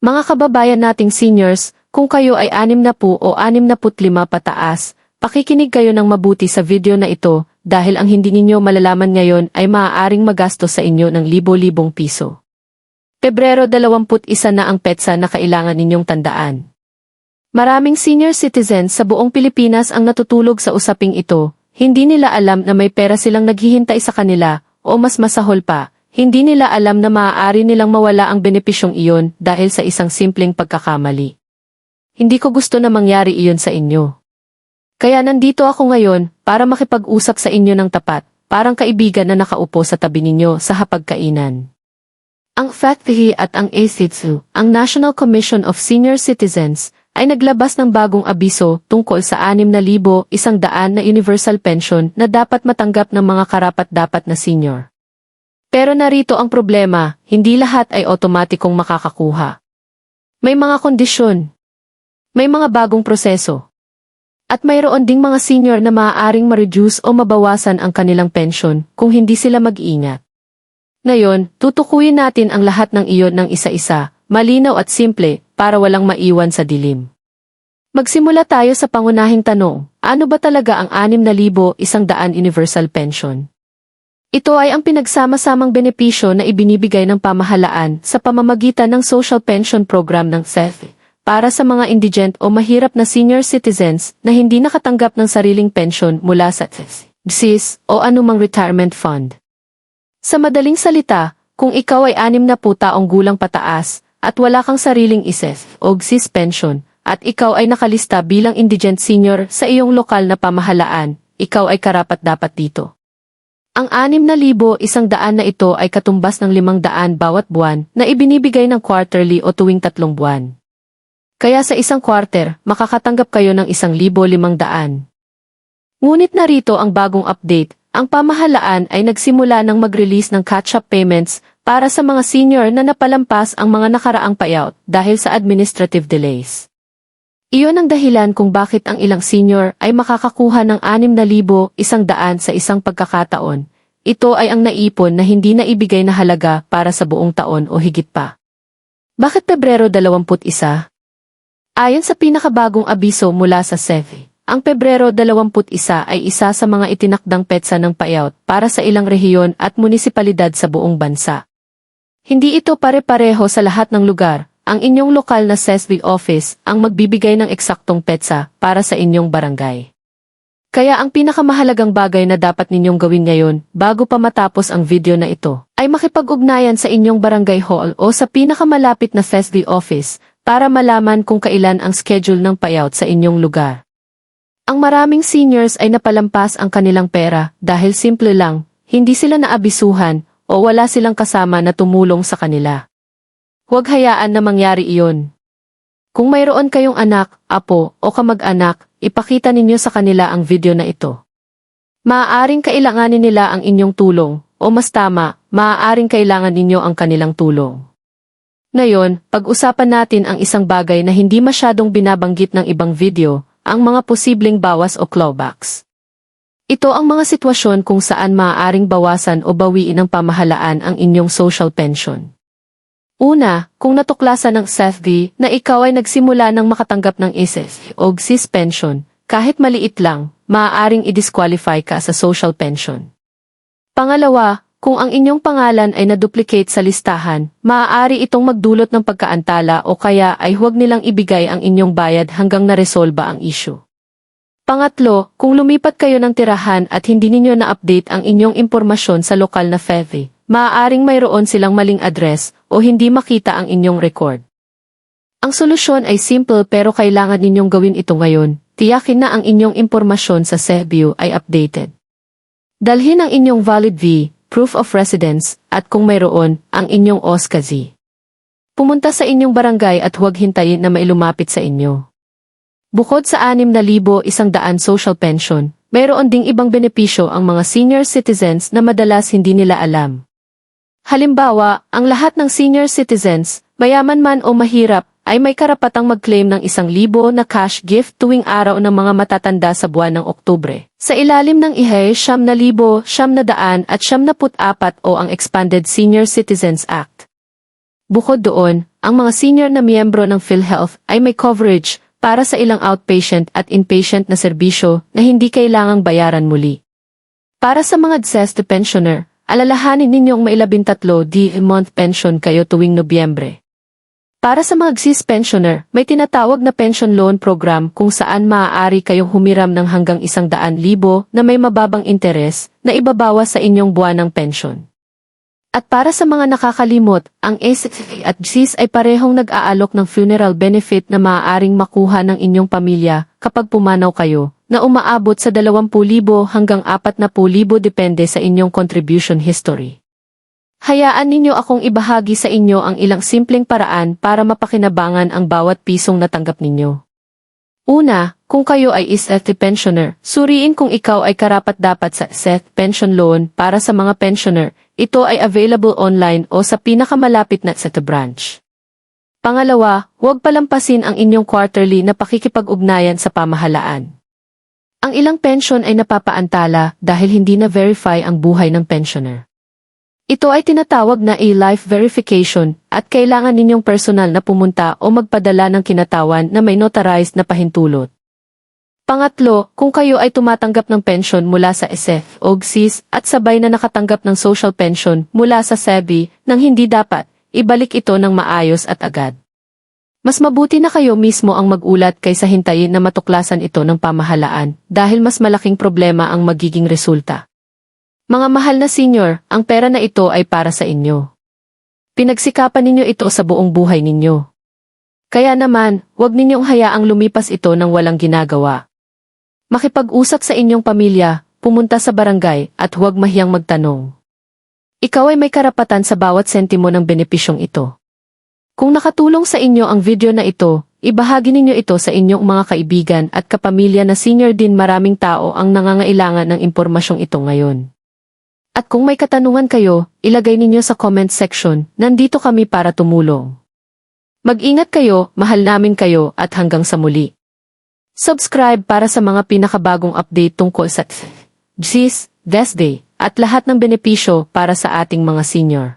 Mga kababayan nating seniors, kung kayo ay 60 o 65 pataas, pakikinig kayo ng mabuti sa video na ito dahil ang hindi ninyo malalaman ngayon ay maaaring magastos sa inyo ng libo-libong piso. Pebrero 21 na ang petsa na kailangan ninyong tandaan. Maraming senior citizens sa buong Pilipinas ang natutulog sa usaping ito, hindi nila alam na may pera silang naghihintay sa kanila, o mas masahol pa, hindi nila alam na maaari nilang mawala ang benepisyong iyon dahil sa isang simpleng pagkakamali. Hindi ko gusto na mangyari iyon sa inyo. Kaya nandito ako ngayon para makipag-usap sa inyo ng tapat, parang kaibigan na nakaupo sa tabi ninyo sa hapagkainan. Ang FACTI at ang ACITSU, ang National Commission of Senior Citizens, ay naglabas ng bagong abiso tungkol sa 6,100 na universal pension na dapat matanggap ng mga karapat-dapat na senior. Pero narito ang problema, hindi lahat ay otomatikong makakakuha. May mga kondisyon. May mga bagong proseso. At mayroon ding mga senior na maaaring ma-reduce o mabawasan ang kanilang pension kung hindi sila mag-iingat. Ngayon, tutukuyin natin ang lahat ng iyon ng isa-isa, malinaw at simple, para walang maiwan sa dilim. Magsimula tayo sa pangunahing tanong, ano ba talaga ang 6,100 universal pension? Ito ay ang pinagsama-samang benepisyo na ibinibigay ng pamahalaan sa pamamagitan ng Social Pension Program ng SEF para sa mga indigent o mahirap na senior citizens na hindi nakatanggap ng sariling pension mula sa GSIS o anumang retirement fund. Sa madaling salita, kung ikaw ay 60 taong gulang pataas at wala kang sariling ISEF o GSIS pension at ikaw ay nakalista bilang indigent senior sa iyong lokal na pamahalaan, ikaw ay karapat-dapat dito. Ang 6,100 na ito ay katumbas ng 500 bawat buwan na ibinibigay ng quarterly o tuwing 3 buwan. Kaya sa isang quarter, makakatanggap kayo ng 1,500. Ngunit narito ang bagong update, ang pamahalaan ay nagsimula ng mag-release ng catch-up payments para sa mga senior na napalampas ang mga nakaraang payout dahil sa administrative delays. Iyon ang dahilan kung bakit ang ilang senior ay makakakuha ng 6,100 sa isang pagkakataon. Ito ay ang naipon na hindi naibigay na halaga para sa buong taon o higit pa. Bakit Pebrero 21? Ayon sa pinakabagong abiso mula sa SEFI, ang Pebrero 21 ay isa sa mga itinakdang petsa ng payout para sa ilang rehiyon at munisipalidad sa buong bansa. Hindi ito pare-pareho sa lahat ng lugar. Ang inyong lokal na SESB office ang magbibigay ng eksaktong petsa para sa inyong barangay. Kaya ang pinakamahalagang bagay na dapat ninyong gawin ngayon bago pa matapos ang video na ito ay makipag-ugnayan sa inyong barangay hall o sa pinakamalapit na SESB office para malaman kung kailan ang schedule ng payout sa inyong lugar. Ang maraming seniors ay napalampas ang kanilang pera dahil simple lang, hindi sila naabisuhan o wala silang kasama na tumulong sa kanila. Huwag hayaan na mangyari iyon. Kung mayroon kayong anak, apo, o kamag-anak, ipakita ninyo sa kanila ang video na ito. Maaaring kailanganin nila ang inyong tulong, o mas tama, maaaring kailangan ninyo ang kanilang tulong. Ngayon, pag-usapan natin ang isang bagay na hindi masyadong binabanggit ng ibang video, ang mga posibleng bawas o clawbacks. Ito ang mga sitwasyon kung saan maaaring bawasan o bawiin ng pamahalaan ang inyong social pension. Una, kung natuklasan ng SEFB na ikaw ay nagsimula ng makatanggap ng ISEF o GSIS pension, kahit maliit lang, maaaring i-disqualify ka sa social pension. Pangalawa, kung ang inyong pangalan ay na-duplicate sa listahan, maaari itong magdulot ng pagkaantala o kaya ay huwag nilang ibigay ang inyong bayad hanggang naresolba ang issue. Pangatlo, kung lumipat kayo ng tirahan at hindi ninyo na-update ang inyong impormasyon sa lokal na FEVI, maaaring mayroon silang maling address o hindi makita ang inyong record. Ang solusyon ay simple pero kailangan ninyong gawin ito ngayon. Tiyakin na ang inyong impormasyon sa SEBU ay updated. Dalhin ang inyong valid V, proof of residence, at kung mayroon, ang inyong OSCA-Z. Pumunta sa inyong barangay at huwag hintayin na may lumapit sa inyo. Bukod sa 6,100 social pension, mayroon ding ibang benepisyo ang mga senior citizens na madalas hindi nila alam. Halimbawa, ang lahat ng senior citizens, mayaman man o mahirap, ay may karapatang mag-claim ng 1,000 na cash gift tuwing araw ng mga matatanda sa buwan ng Oktubre. Sa ilalim ng IHE 9,900 at 74 o ang Expanded Senior Citizens Act. Bukod doon, ang mga senior na miyembro ng PhilHealth ay may coverage para sa ilang outpatient at inpatient na serbisyo na hindi kailangang bayaran muli. Para sa mga DSS pensioner, alalahanin ninyong may 13D-month pension kayo tuwing Nobyembre. Para sa mga GSIS pensioner, may tinatawag na pension loan program kung saan maaari kayong humiram ng hanggang 100,000 na may mababang interes na ibabawas sa inyong buwanang pension. At para sa mga nakakalimot, ang SSA at GSIS ay parehong nag-aalok ng funeral benefit na maaaring makuha ng inyong pamilya kapag pumanaw kayo, na umaabot sa 20,000 hanggang 40,000 depende sa inyong contribution history. Hayaan ninyo akong ibahagi sa inyo ang ilang simpleng paraan para mapakinabangan ang bawat pisong natanggap ninyo. Una, kung kayo ay SSA pensioner, suriin kung ikaw ay karapat-dapat sa SSA pension loan para sa mga pensioner. Ito ay available online o sa pinakamalapit na SSA branch. Pangalawa, huwag palampasin ang inyong quarterly na pakikipag-ugnayan sa pamahalaan. Ang ilang pension ay napapaantala dahil hindi na-verify ang buhay ng pensioner. Ito ay tinatawag na e-life verification at kailangan ninyong personal na pumunta o magpadala ng kinatawan na may notarized na pahintulot. Pangatlo, kung kayo ay tumatanggap ng pension mula sa SSA o GSIS at sabay na nakatanggap ng social pension mula sa SEBI nang hindi dapat, ibalik ito ng maayos at agad. Mas mabuti na kayo mismo ang mag-ulat kaysa hintayin na matuklasan ito ng pamahalaan dahil mas malaking problema ang magiging resulta. Mga mahal na senior, ang pera na ito ay para sa inyo. Pinagsikapan ninyo ito sa buong buhay ninyo. Kaya naman, huwag ninyong hayaang lumipas ito ng walang ginagawa. Makipag-usap sa inyong pamilya, pumunta sa barangay at huwag mahiyang magtanong. Ikaw ay may karapatan sa bawat sentimo ng benepisyong ito. Kung nakatulong sa inyo ang video na ito, ibahagi ninyo ito sa inyong mga kaibigan at kapamilya na senior din. Maraming tao ang nangangailangan ng impormasyong ito ngayon. At kung may katanungan kayo, ilagay ninyo sa comment section, nandito kami para tumulong. Mag-ingat kayo, mahal namin kayo at hanggang sa muli. Subscribe para sa mga pinakabagong update tungkol sa GSIS, Day, at lahat ng benepisyo para sa ating mga senior.